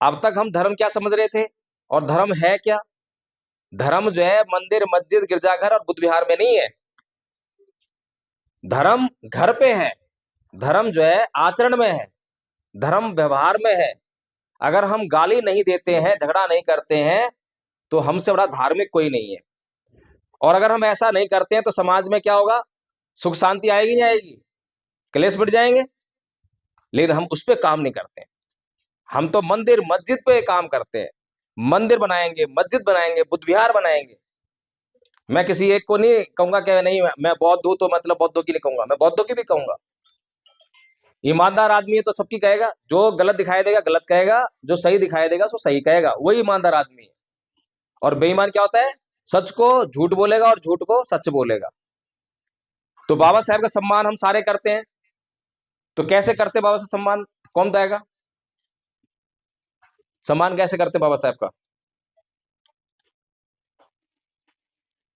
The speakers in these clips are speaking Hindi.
अब तक हम धर्म क्या समझ रहे थे, और धर्म है क्या? धर्म जो है मंदिर मस्जिद गिरजाघर और बुद्ध विहार में नहीं है। धर्म घर पे है, धर्म जो है आचरण में है, धर्म व्यवहार में है। अगर हम गाली नहीं देते हैं, झगड़ा नहीं करते हैं, तो हमसे बड़ा धार्मिक कोई नहीं है। और अगर हम ऐसा नहीं करते हैं तो समाज में क्या होगा? सुख शांति आएगी नहीं आएगी? क्लेश बढ़ जाएंगे। लेकिन हम उस पर काम नहीं करते हैं। हम तो मंदिर मस्जिद पे काम करते हैं। मंदिर बनाएंगे, मस्जिद बनाएंगे, बुद्ध विहार बनाएंगे। मैं किसी एक को नहीं कहूंगा कि नहीं मैं बौद्ध हूं तो मतलब बौद्धों की नहीं कहूंगा, मैं बौद्धों की भी कहूंगा। ईमानदार आदमी है तो सबकी कहेगा, जो गलत दिखाई देगा गलत कहेगा, जो सही दिखाई देगा उसको सही कहेगा, वही ईमानदार आदमी है। और बेईमान क्या होता है? सच को झूठ बोलेगा और झूठ को सच बोलेगा। तो बाबा साहब का सम्मान हम सारे करते हैं। तो कैसे करते बाबा साहब सम्मान? कौन बताएगा? सम्मान कैसे करते बाबा साहब का?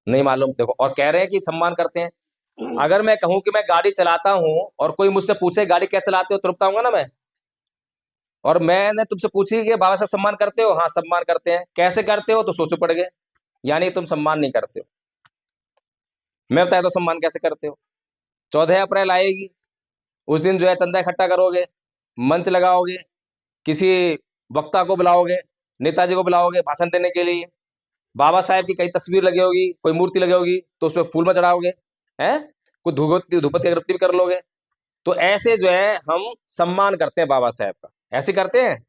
नहीं मालूम। देखो, और कह रहे हैं कि सम्मान करते हैं। अगर मैं कहूं कि मैं गाड़ी चलाता हूं और कोई मुझसे पूछे गाड़ी कैसे चलाते हो, तो बताऊंगा ना मैं। और मैंने तुमसे पूछी कि बाबा साहब सम्मान करते हो? हाँ सम्मान करते हैं। कैसे करते हो? तो सोचो पड़ गए, यानी तुम सम्मान नहीं करते हो। मैं बताया तो सम्मान कैसे करते हो। 14 अप्रैल आएगी, उस दिन जो है चंदा इकट्ठा करोगे, मंच लगाओगे, किसी वक्ता को बुलाओगे, नेताजी को बुलाओगे भाषण देने के लिए, बाबा साहब की कई तस्वीर लगी होगी, कोई मूर्ति लगी होगी, तो उस पर फूल में चढ़ाओगे, हैं, कोई धूपबत्ती धूपबत्ती अगरबत्ती भी कर लोगे। तो ऐसे जो है हम सम्मान करते हैं बाबा साहब का, ऐसे करते हैं।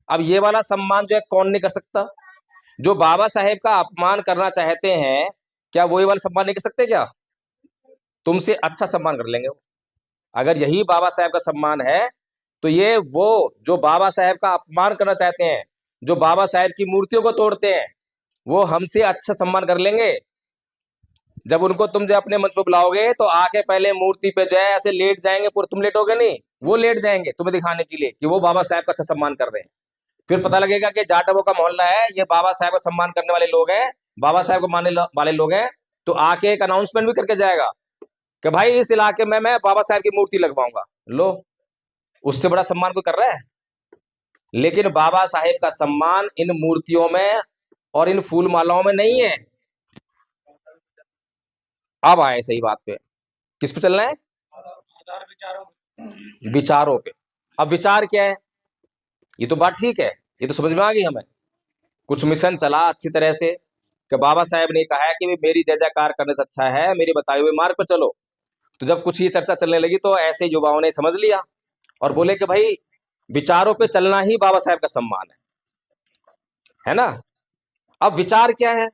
अब ये वाला सम्मान जो है कौन नहीं कर सकता? जो बाबा साहेब का अपमान करना चाहते हैं, क्या वो ये वाला सम्मान नहीं कर सकते क्या? तुमसे अच्छा सम्मान कर लेंगे वो। अगर यही बाबा साहेब का सम्मान है, तो ये वो जो बाबा साहेब का अपमान करना चाहते हैं, जो बाबा साहेब की मूर्तियों को तोड़ते हैं, वो हमसे अच्छा सम्मान कर लेंगे। जब उनको तुम जो अपने मंच पर बुलाओगे तो आके पहले मूर्ति पे जो है ऐसे लेट जाएंगे, पूरे तुम लेटोगे नहीं, वो लेट जाएंगे तुम्हें दिखाने के लिए कि वो बाबा साहेब का अच्छा सम्मान कर रहे हैं। फिर पता लगेगा कि जाटवों का मोहल्ला है, ये बाबा साहेब का सम्मान करने वाले लोग हैं, बाबा साहेब को मानने वाले लोग हैं। तो आके एक अनाउंसमेंट भी करके जाएगा कि भाई इस इलाके में मैं बाबा साहेब की मूर्ति लगवाऊंगा। लो, उससे बड़ा सम्मान कोई कर रहा है? लेकिन बाबा साहेब का सम्मान इन मूर्तियों में और इन फूल मालाओं में नहीं है। अब आए सही बात पे। किस पे चलना है? विचारों पे। अब विचार क्या है? ये तो बात ठीक है, ये तो समझ में आ गई हमें। कुछ मिशन चला अच्छी तरह से कि बाबा साहेब ने कहा है कि मेरी जय जयकार करने से अच्छा है मेरे बताए हुए मार्ग पर चलो। तो जब कुछ ये चर्चा चलने लगी तो ऐसे युवाओं ने समझ लिया और बोले कि भाई विचारों पे चलना ही बाबा साहेब का सम्मान है ना? अब विचार क्या है?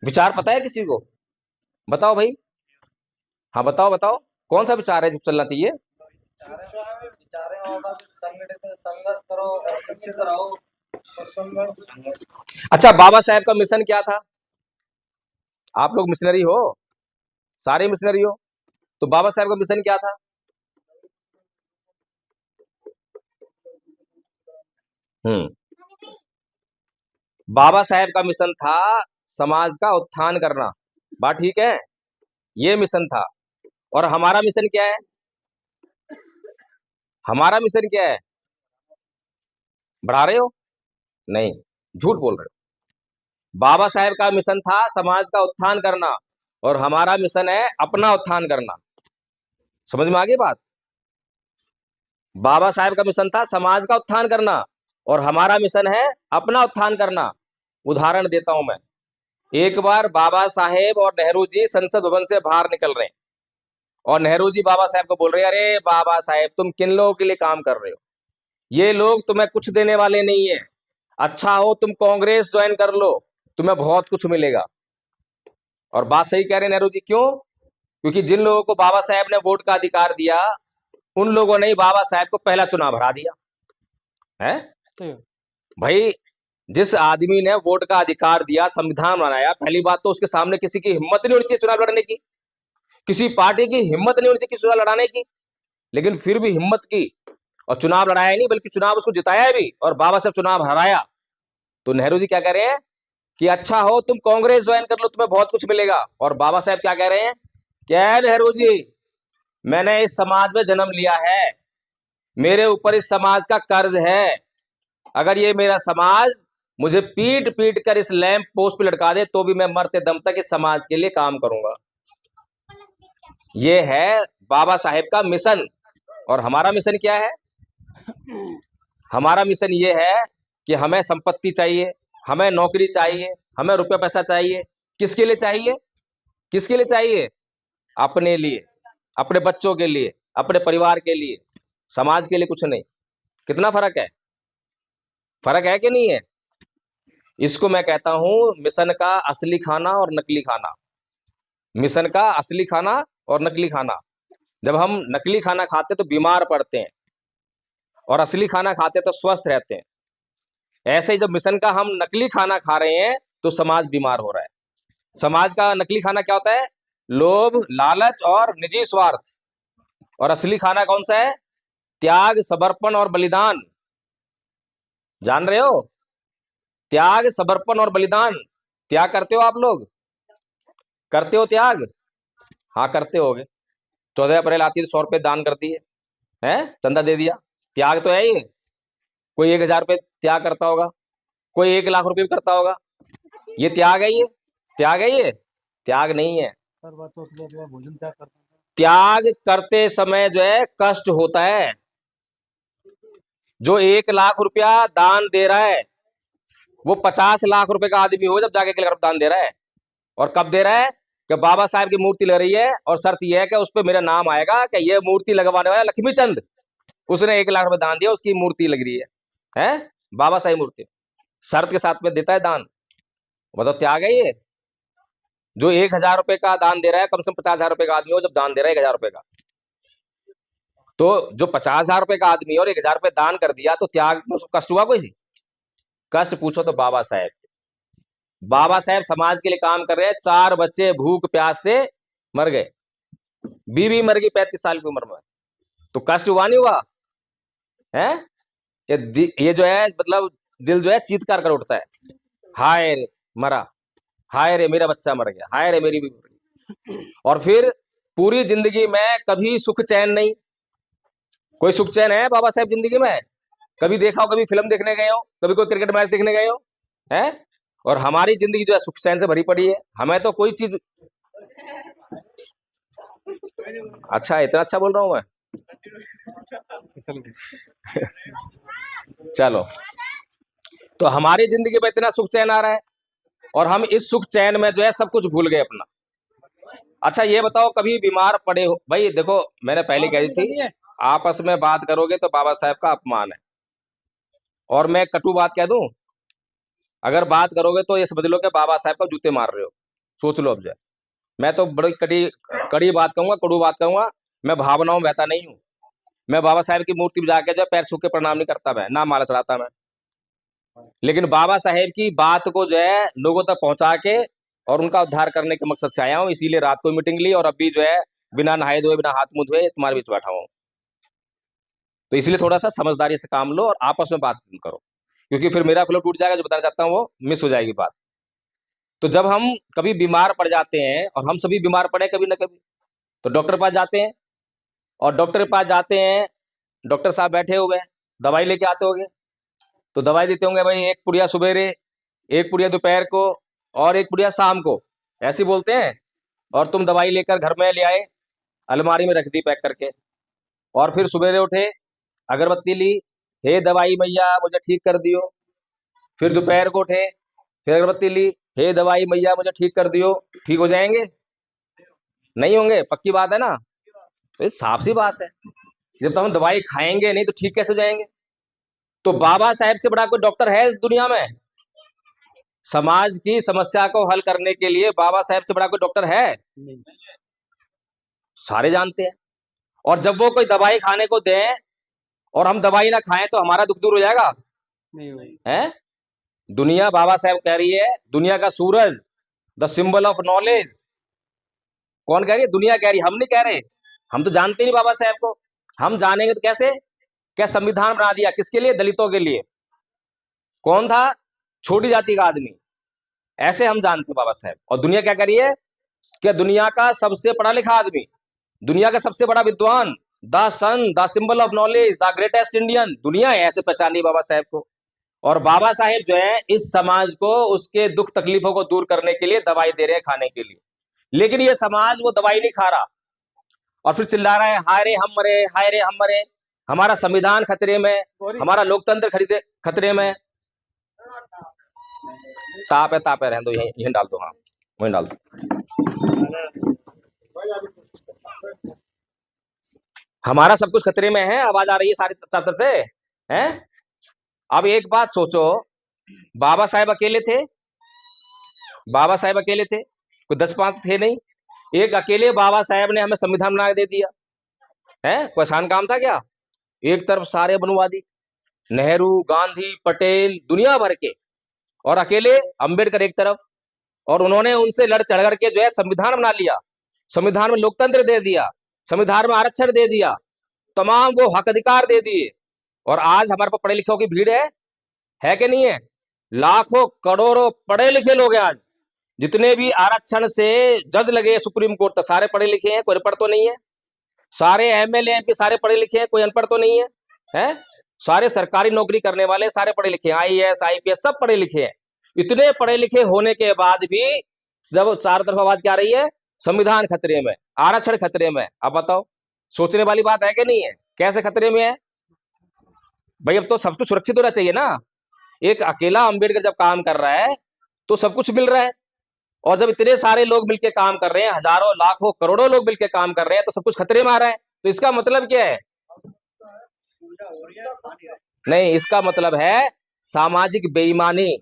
विचार पता है किसी को? बताओ भाई। हाँ बताओ बताओ, कौन सा विचार है जो चलना चाहिए? अच्छा, बाबा साहेब का मिशन क्या था? आप लोग मिशनरी हो, सारे मिशनरी हो, तो बाबा साहेब का मिशन क्या था? हम्म बाबा साहेब का मिशन था समाज का उत्थान करना। बात ठीक है, ये मिशन था। और हमारा मिशन क्या है? हमारा मिशन क्या है? बढ़ा रहे हो? नहीं, झूठ बोल रहे हो। बाबा साहेब का मिशन था समाज का उत्थान करना, और हमारा मिशन है अपना उत्थान करना। समझ में आ गई बात? बाबा साहेब का मिशन था समाज का उत्थान करना, और हमारा मिशन है अपना उत्थान करना। उदाहरण देता हूं मैं। एक बार बाबा साहेब और नेहरू जी संसद भवन से बाहर निकल रहे हैं, और नेहरू जी बाबा साहेब को बोल रहे हैं, अरे बाबा साहेब तुम किन लोगों के लिए काम कर रहे हो? ये लोग तुम्हें कुछ देने वाले नहीं है। अच्छा हो तुम कांग्रेस ज्वाइन कर लो, तुम्हें बहुत कुछ मिलेगा। और बात सही कह रहे हैं नेहरू जी। क्यों? क्योंकि जिन लोगों को बाबा साहेब ने वोट का अधिकार दिया, उन लोगों ने ही बाबा साहेब को पहला चुनाव हरा दिया है। भाई, जिस आदमी ने वोट का अधिकार दिया, संविधान बनाया, पहली बात तो उसके सामने किसी की हिम्मत नहीं होनी चाहिए चुनाव लड़ने की, किसी पार्टी की हिम्मत नहीं होनी चाहिए चुनाव लड़ाने की। लेकिन फिर भी हिम्मत की और चुनाव लड़ाया नहीं, बल्कि चुनाव उसको जिताया भी, और बाबा साहब चुनाव हराया। तो नेहरू जी क्या कह रहे हैं कि अच्छा हो तुम कांग्रेस ज्वाइन कर लो, तुम्हें बहुत कुछ मिलेगा। और बाबा साहब क्या कह रहे हैं? क्या है नेहरू जी, मैंने इस समाज में जन्म लिया है, मेरे ऊपर इस समाज का कर्ज है, अगर ये मेरा समाज मुझे पीट पीट कर इस लैंप पोस्ट पे लटका दे तो भी मैं मरते दम तक इस समाज के लिए काम करूंगा। ये है बाबा साहेब का मिशन। और हमारा मिशन क्या है? हमारा मिशन ये है कि हमें संपत्ति चाहिए, हमें नौकरी चाहिए, हमें रुपया पैसा चाहिए। किसके लिए चाहिए? किसके लिए चाहिए? अपने लिए, अपने बच्चों के लिए, अपने परिवार के लिए, समाज के लिए कुछ नहीं। कितना फर्क है? फर्क है कि नहीं है? इसको मैं कहता हूं मिशन का असली खाना और नकली खाना। मिशन का असली खाना और नकली खाना। जब हम नकली खाना खाते तो बीमार पड़ते हैं और असली खाना खाते तो स्वस्थ रहते हैं। ऐसे ही जब मिशन का हम नकली खाना खा रहे हैं तो समाज बीमार हो रहा है। समाज का नकली खाना क्या होता है? लोभ, लालच और निजी स्वार्थ। और असली खाना कौन सा है? त्याग, समर्पण और बलिदान। जान रहे हो? त्याग, समर्पण और बलिदान। त्याग करते हो आप लोग? करते हो त्याग? हाँ करते होगे। 14 अप्रैल आती है तो 100 रुपये दान कर दिए, है चंदा दे दिया। त्याग तो है ये। कोई 1000 रुपये त्याग करता होगा, कोई 1 लाख रुपये भी करता होगा। ये त्याग है? ये त्याग है? ये त्याग नहीं है। त्याग करते समय जो है कष्ट होता है। जो 1 लाख रुपया दान दे रहा है वो 50 लाख रुपए का आदमी हो जब जाके 1 लाख दान दे रहा है। और कब दे रहा है? कि बाबा साहब की मूर्ति लग रही है और शर्त यह है कि उस पर मेरा नाम आएगा कि ये मूर्ति लगवाने वाला लक्ष्मी चंद, उसने 1 लाख रुपए दान दिया, उसकी मूर्ति लग रही है बाबा साहब मूर्ति। शर्त के साथ में देता है दान। वो तो त्याग है ये। जो 1000 रुपए का दान दे रहा है, कम से कम 50,000 रुपए का आदमी हो जब दान दे रहा है 1000 रुपए का, तो जो 50,000 रुपए का आदमी और 1000 रुपए दान कर दिया तो त्याग में उसको कष्ट हुआ? कोई कष्ट पूछो तो बाबा साहेब। बाबा साहेब समाज के लिए काम कर रहे हैं। 4 बच्चे भूख प्यास से मर गए, बीवी मर गई 35 साल की उम्र में, तो कष्ट हुआ नहीं हुआ? है ये जो है मतलब दिल जो है चीत्कार कर उठता है, हाय रे मरा, हाय रे मेरा बच्चा मर गया, हाय रे मेरी बीवी मर गई। और फिर पूरी जिंदगी में कभी सुख चैन नहीं। कोई सुख चैन है बाबा साहेब जिंदगी में? कभी देखा हो? कभी फिल्म देखने गए हो? कभी कोई क्रिकेट मैच देखने गए हो? है? और हमारी जिंदगी जो है सुख चैन से भरी पड़ी है। हमें तो कोई चीज। अच्छा, इतना अच्छा बोल रहा हूं मैं? चलो, तो हमारी जिंदगी में इतना सुख चैन आ रहा है और हम इस सुख चैन में जो है सब कुछ भूल गए अपना। अच्छा ये बताओ, कभी बीमार पड़े हो? भाई देखो, मैंने पहले कही थी आपस में बात करोगे तो बाबा साहब का अपमान है। और मैं कटु बात कह दूं? अगर बात करोगे तो ये समझ लो कि बाबा साहब का जूते मार रहे हो। सोच लो अब जो है। मैं तो बड़ी कड़ी बात कहूंगा, कड़ू बात कहूंगा। मैं भावनाओं में बहता नहीं हूं। मैं बाबा साहब की मूर्ति में जाके जो है पैर छू के प्रणाम नहीं करता, मैं ना माला चढ़ाता मैं। लेकिन बाबा साहेब की बात को जो है लोगों तक पहुंचा के और उनका उद्धार करने के मकसद से आया हूं। इसीलिए रात को मीटिंग ली और अभी जो है बिना नहाए धोए, बिना हाथ मुंह धोए तुम्हारे बीच बैठा हूं। तो इसलिए थोड़ा सा समझदारी से काम लो और आपस में बात करो, क्योंकि फिर मेरा फ्लो टूट जाएगा। जो बताना चाहता हूँ वो मिस हो जाएगी बात। तो जब हम कभी बीमार पड़ जाते हैं, और हम सभी बीमार पड़े कभी ना कभी, तो डॉक्टर के पास जाते हैं। और डॉक्टर के पास जाते हैं, डॉक्टर साहब बैठे हुए हैं, दवाई लेके आते होंगे। तो दवाई देते होंगे, भाई 1 पुड़िया सवेरे, 1 पुड़िया दोपहर को और 1 पुड़िया शाम को, ऐसे बोलते हैं। और तुम दवाई लेकर घर में ले आए, अलमारी में रख दी पैक करके। और फिर सवेरे उठे, अगरबत्ती ली, हे दवाई मैया मुझे ठीक कर दियो। फिर दोपहर को उठे, फिर अगरबत्ती ली, हे दवाई मैया मुझे ठीक कर दियो। ठीक हो जाएंगे? नहीं होंगे। पक्की बात है ना? तो ये साफ सी बात है। जब तक हम दवाई खाएंगे नहीं तो ठीक कैसे हो जाएंगे? तो बाबा साहेब से बड़ा कोई डॉक्टर है इस दुनिया में? समाज की समस्या को हल करने के लिए बाबा साहेब से बड़ा कोई डॉक्टर है? सारे जानते हैं। और जब वो कोई दवाई खाने को दें और हम दवाई ना खाएं तो हमारा दुख दूर हो जाएगा? नहीं है? दुनिया बाबा साहेब कह रही है, दुनिया का सूरज, द सिंबल ऑफ नॉलेज। कौन कह रही है? दुनिया कह रही है, हम नहीं कह रहे। हम तो जानते नहीं बाबा साहेब को। हम जानेंगे तो कैसे? क्या संविधान बना दिया किसके लिए? दलितों के लिए। कौन था? छोटी जाति का आदमी। ऐसे हम जानते बाबा साहेब। और दुनिया क्या कह रही है? कि दुनिया का सबसे पढ़ा लिखा आदमी, दुनिया का सबसे बड़ा विद्वान, the sun, the symbol of knowledge, the greatest Indian. दुनिया ऐसे पहचानी बाबा साहेब को। और बाबा साहेब जो है इस समाज को उसके दुख तकलीफों को दूर करने के लिए दवाई दे रहे हैं खाने के लिए, लेकिन ये समाज वो दवाई नहीं खा रहा और फिर चिल्ला रहा है हाय रे हम मरे, हाय रे हम मरे, हमारा संविधान खतरे में, हमारा लोकतंत्र खरीदे खतरे में। ताप है रहने दो, यहीं डाल दो, हाँ वहीं डाल दो। हमारा सब कुछ खतरे में है, आवाज आ रही है सारी तरफ से हैं। अब एक बात सोचो, बाबा साहेब अकेले थे, बाबा साहेब अकेले थे, कोई 10-5 थे नहीं, एक अकेले बाबा साहेब ने हमें संविधान बना के दे दिया है। कोई आसान काम था क्या? एक तरफ सारे बनवादी, नेहरू, गांधी, पटेल, दुनिया भर के, और अकेले अंबेडकर एक तरफ, और उन्होंने उनसे लड़ चढ़ करके जो है संविधान बना लिया, संविधान में लोकतंत्र दे दिया, संविधान में आरक्षण दे दिया, तमाम वो हक अधिकार दे दिए। और आज हमारे पास पढ़े लिखों की भीड़ है कि नहीं है? लाखों करोड़ों पढ़े लिखे लोग हैं आज, जितने भी आरक्षण से जज लगे सुप्रीम कोर्ट तक सारे पढ़े लिखे हैं, कोई अनपढ़ तो नहीं है। सारे एमएलए एमपी सारे पढ़े लिखे हैं, कोई अनपढ़ तो नहीं है, हैं? सारे सरकारी नौकरी करने वाले सारे पढ़े लिखे हैं, आईएएस आईपीएस सब पढ़े लिखे हैं। इतने पढ़े लिखे होने के बाद भी जब चारों तरफ आवाज क्या आ रही है, संविधान खतरे में, आरक्षण खतरे में। अब बताओ, सोचने वाली बात है कि नहीं है? कैसे खतरे में है भाई? अब तो सब कुछ सुरक्षित होना चाहिए ना। एक अकेला अंबेडकर जब काम कर रहा है तो सब कुछ मिल रहा है, और जब इतने सारे लोग मिलकर काम कर रहे हैं, हजारों लाखों करोड़ों लोग मिलकर काम कर रहे हैं, तो सब कुछ खतरे में आ रहा है। तो इसका मतलब क्या है? नहीं, इसका मतलब है सामाजिक बेईमानी।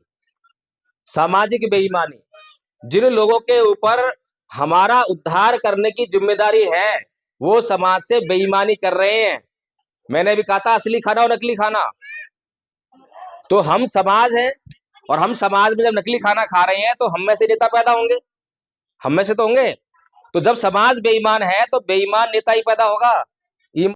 सामाजिक बेईमानी, जिन लोगों के ऊपर हमारा उद्धार करने की जिम्मेदारी है वो समाज से बेईमानी कर रहे हैं। मैंने भी कहा था असली खाना और नकली खाना। तो हम समाज हैं, और हम समाज में जब नकली खाना खा रहे हैं तो हम में से नेता पैदा होंगे, हम में से तो होंगे। तो जब समाज बेईमान है तो बेईमान नेता ही पैदा होगा।